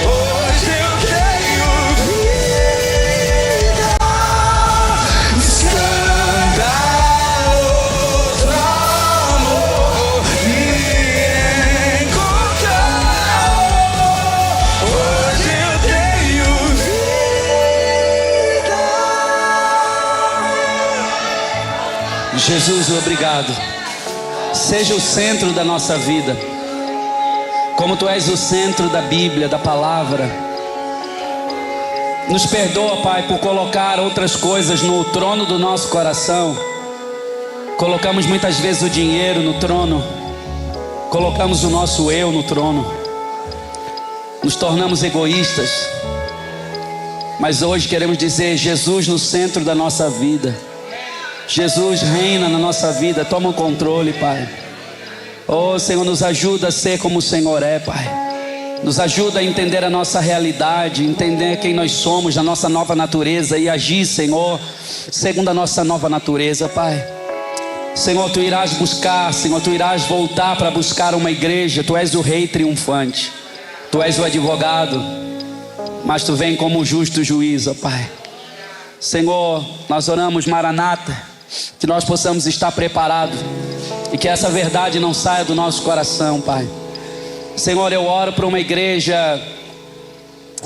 B: Hoje eu tenho vida. Escandaloso amor me encontrou. Hoje eu tenho vida.
A: Jesus, obrigado. Seja o centro da nossa vida. Como Tu és o centro da Bíblia, da palavra. Nos perdoa, Pai, por colocar outras coisas no trono do nosso coração. Colocamos muitas vezes o dinheiro no trono. Colocamos o nosso eu no trono. Nos tornamos egoístas. Mas hoje queremos dizer: Jesus no centro da nossa vida. Jesus reina na nossa vida. Toma o controle, Pai. Oh, Senhor, nos ajuda a ser como o Senhor é, Pai. Nos ajuda a entender a nossa realidade, entender quem nós somos, a nossa nova natureza, e agir, Senhor, segundo a nossa nova natureza, Pai. Senhor, Tu irás buscar, Senhor, Tu irás voltar para buscar uma igreja. Tu és o Rei triunfante. Tu és o advogado, mas Tu vem como o justo juiz, ó Pai. Senhor, nós oramos, Maranata, que nós possamos estar preparados e que essa verdade não saia do nosso coração, Pai. Senhor, eu oro para uma igreja,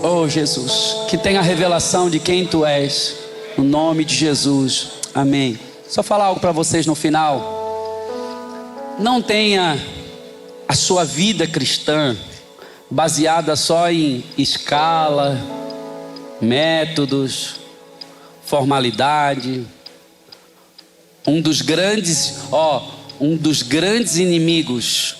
A: oh Jesus, que tenha a revelação de quem Tu és, no nome de Jesus, amém. Só falar algo para vocês no final. Não tenha a sua vida cristã baseada só em escala, métodos, formalidade. Um dos grandes inimigos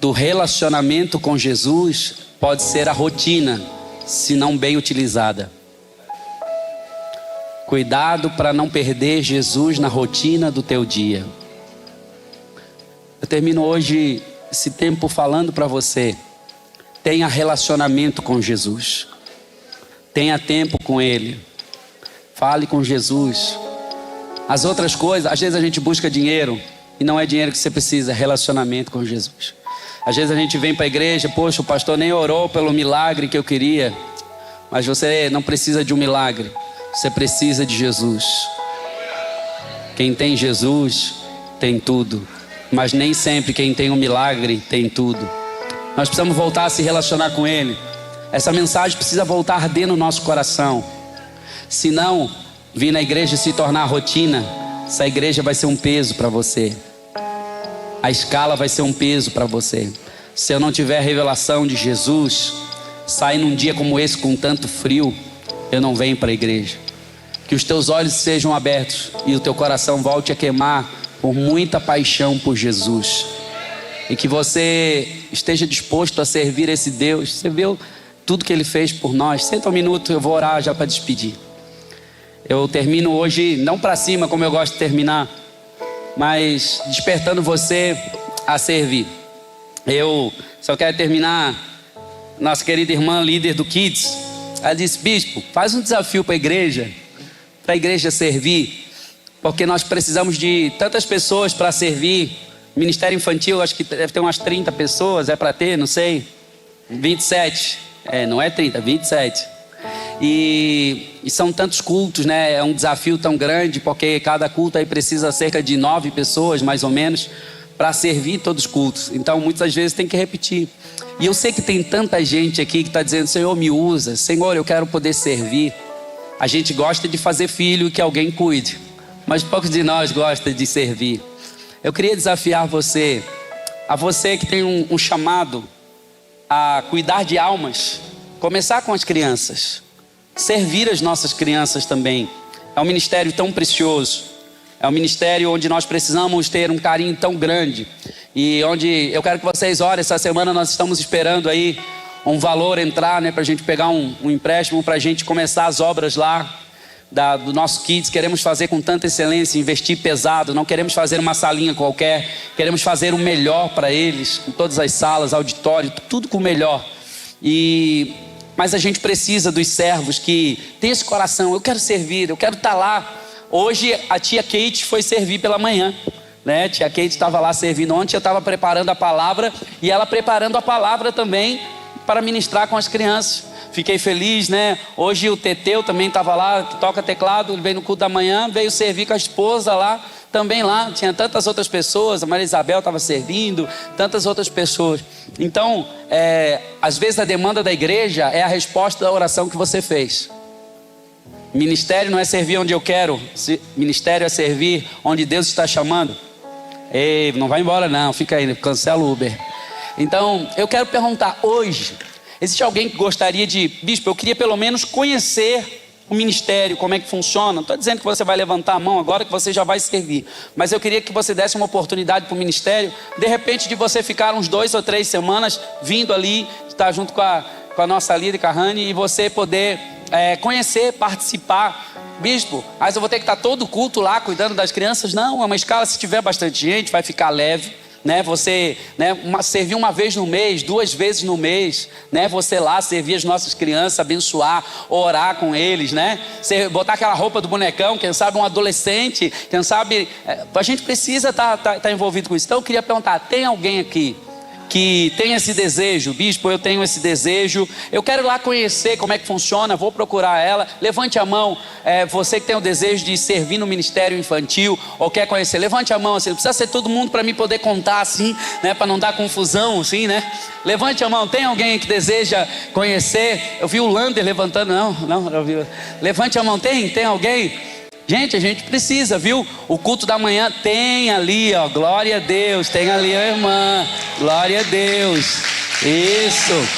A: do relacionamento com Jesus pode ser a rotina, se não bem utilizada. Cuidado para não perder Jesus na rotina do teu dia. Eu termino hoje esse tempo falando para você: tenha relacionamento com Jesus, tenha tempo com Ele, fale com Jesus. As outras coisas, às vezes a gente busca dinheiro, e não é dinheiro que você precisa, é relacionamento com Jesus. Às vezes a gente vem para a igreja, poxa, o pastor nem orou pelo milagre que eu queria. Mas você não precisa de um milagre, você precisa de Jesus. Quem tem Jesus tem tudo, mas nem sempre quem tem um milagre tem tudo. Nós precisamos voltar a se relacionar com Ele. Essa mensagem precisa voltar a arder no nosso coração. Se não vir na igreja se tornar rotina, essa igreja vai ser um peso para você. A escala vai ser um peso para você. Se eu não tiver revelação de Jesus, sair num dia como esse com tanto frio, eu não venho para a igreja. Que os teus olhos sejam abertos e o teu coração volte a queimar por muita paixão por Jesus. E que você esteja disposto a servir esse Deus. Você viu tudo que Ele fez por nós? Senta um minuto, eu vou orar já para despedir. Eu termino hoje, não para cima como eu gosto de terminar, mas despertando você a servir. Eu só quero terminar. Nossa querida irmã, líder do Kids, ela disse: bispo, faz um desafio para a igreja servir, porque nós precisamos de tantas pessoas para servir. Ministério infantil, acho que deve ter umas 30 pessoas, é para ter, não sei, 27, não é 30, 27. E são tantos cultos, né? É um desafio tão grande, porque cada culto aí precisa cerca de 9 pessoas, mais ou menos, para servir todos os cultos. Então, muitas vezes tem que repetir. E eu sei que tem tanta gente aqui que está dizendo: Senhor, me usa. Senhor, eu quero poder servir. A gente gosta de fazer filho e que alguém cuide, mas poucos de nós gostam de servir. Eu queria desafiar você, a você que tem um chamado a cuidar de almas, começar com as crianças, servir as nossas crianças também. É um ministério tão precioso, é um ministério onde nós precisamos ter um carinho tão grande, e onde eu quero que vocês orem. Essa semana nós estamos esperando aí um valor entrar, né, para a gente pegar um empréstimo, para a gente começar as obras lá do nosso Kids. Queremos fazer com tanta excelência, investir pesado, não queremos fazer uma salinha qualquer, queremos fazer o melhor para eles, com todas as salas, auditório, tudo com o melhor. Mas a gente precisa dos servos que têm esse coração: eu quero servir, eu quero estar lá. Hoje a tia Kate foi servir pela manhã, né? Tia Kate estava lá servindo. Ontem eu estava preparando a palavra e ela preparando a palavra também para ministrar com as crianças. Fiquei feliz, né? Hoje o Teteu também estava lá, que toca teclado, ele veio no culto da manhã, veio servir com a esposa lá, também lá. Tinha tantas outras pessoas, a Maria Isabel estava servindo, tantas outras pessoas. Então, às vezes a demanda da igreja é a resposta da oração que você fez. Ministério não é servir onde eu quero, ministério é servir onde Deus está chamando. Ei, não vai embora não, fica aí, cancela o Uber. Então, eu quero perguntar hoje: existe alguém que gostaria de... Bispo, eu queria pelo menos conhecer o ministério, como é que funciona. Não estou dizendo que você vai levantar a mão agora, que você já vai servir, mas eu queria que você desse uma oportunidade para o ministério, de repente, de você ficar uns 2 ou 3 semanas vindo ali, estar junto com a nossa líder Carrani, e você poder conhecer, participar. Bispo, mas eu vou ter que estar todo culto lá cuidando das crianças? Não, é uma escala. Se tiver bastante gente, vai ficar leve, né? Você, né, servir uma vez no mês, 2 vezes no mês, né? Você lá servir as nossas crianças, abençoar, orar com eles, né? Você botar aquela roupa do bonecão, quem sabe um adolescente, quem sabe... a gente precisa estar envolvido com isso. Então eu queria perguntar: tem alguém aqui que tem esse desejo? Bispo, eu tenho esse desejo, eu quero ir lá conhecer como é que funciona, vou procurar ela. Levante a mão, você que tem o desejo de servir no ministério infantil ou quer conhecer, levante a mão assim. Não precisa ser todo mundo para mim poder contar assim, né, para não dar confusão assim, né? Levante a mão. Tem alguém que deseja conhecer? Eu vi o Lander levantando. Não, eu vi. Levante a mão. Tem alguém? Gente, a gente precisa, viu? O culto da manhã tem ali, ó, glória a Deus. Tem ali a irmã, glória a Deus. Isso.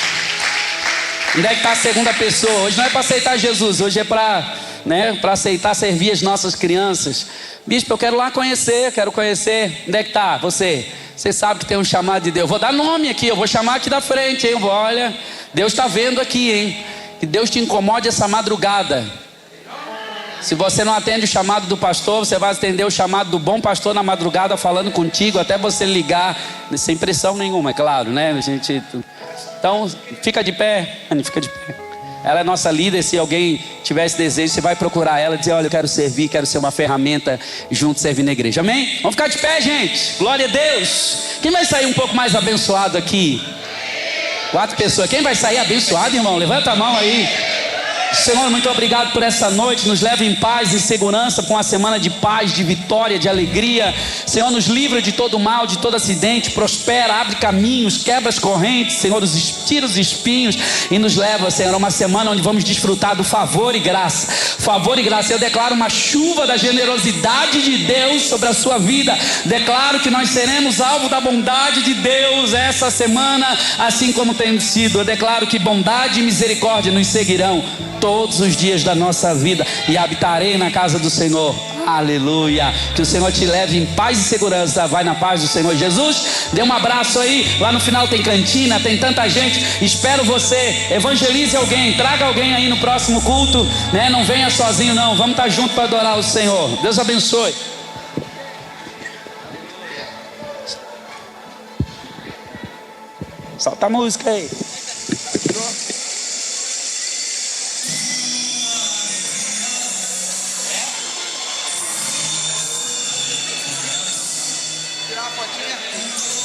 A: Onde é que está a segunda pessoa? Hoje não é para aceitar Jesus, hoje é para, né, para aceitar servir as nossas crianças. Bispo, eu quero lá conhecer, quero conhecer. Onde é que está você? Você sabe que tem um chamado de Deus. Vou dar nome aqui, eu vou chamar aqui da frente, hein? Olha, Deus está vendo aqui, hein? Que Deus te incomode essa madrugada. Se você não atende o chamado do pastor, você vai atender o chamado do bom pastor na madrugada, falando contigo até você ligar, sem pressão nenhuma, é claro, né? Então, fica de pé, Anny, fica de pé. Ela é nossa líder. Se alguém tiver esse desejo, você vai procurar ela e dizer: olha, eu quero servir, quero ser uma ferramenta junto, servir na igreja. Amém? Vamos ficar de pé, gente. Glória a Deus. Quem vai sair um pouco mais abençoado aqui? 4 pessoas. Quem vai sair abençoado, irmão? Levanta a mão aí. Senhor, muito obrigado por essa noite. Nos leva em paz e segurança para uma semana de paz, de vitória, de alegria. Senhor, nos livra de todo mal, de todo acidente. Prospera, abre caminhos, quebra as correntes, Senhor, tira os espinhos e nos leva, Senhor, a uma semana onde vamos desfrutar do favor e graça. Favor e graça. Eu declaro uma chuva da generosidade de Deus sobre a sua vida. Declaro que nós seremos alvo da bondade de Deus essa semana, assim como temos sido. Eu declaro que bondade e misericórdia nos seguirão todos os dias da nossa vida, e habitarei na casa do Senhor. Aleluia. Que o Senhor te leve em paz e segurança. Vai na paz do Senhor Jesus. Dê um abraço aí. Lá no final tem cantina, tem tanta gente. Espero você. Evangelize alguém, traga alguém aí no próximo culto, né? Não venha sozinho não. Vamos estar juntos para adorar o Senhor. Deus abençoe. Solta a música aí.
B: Tirar a fotinha.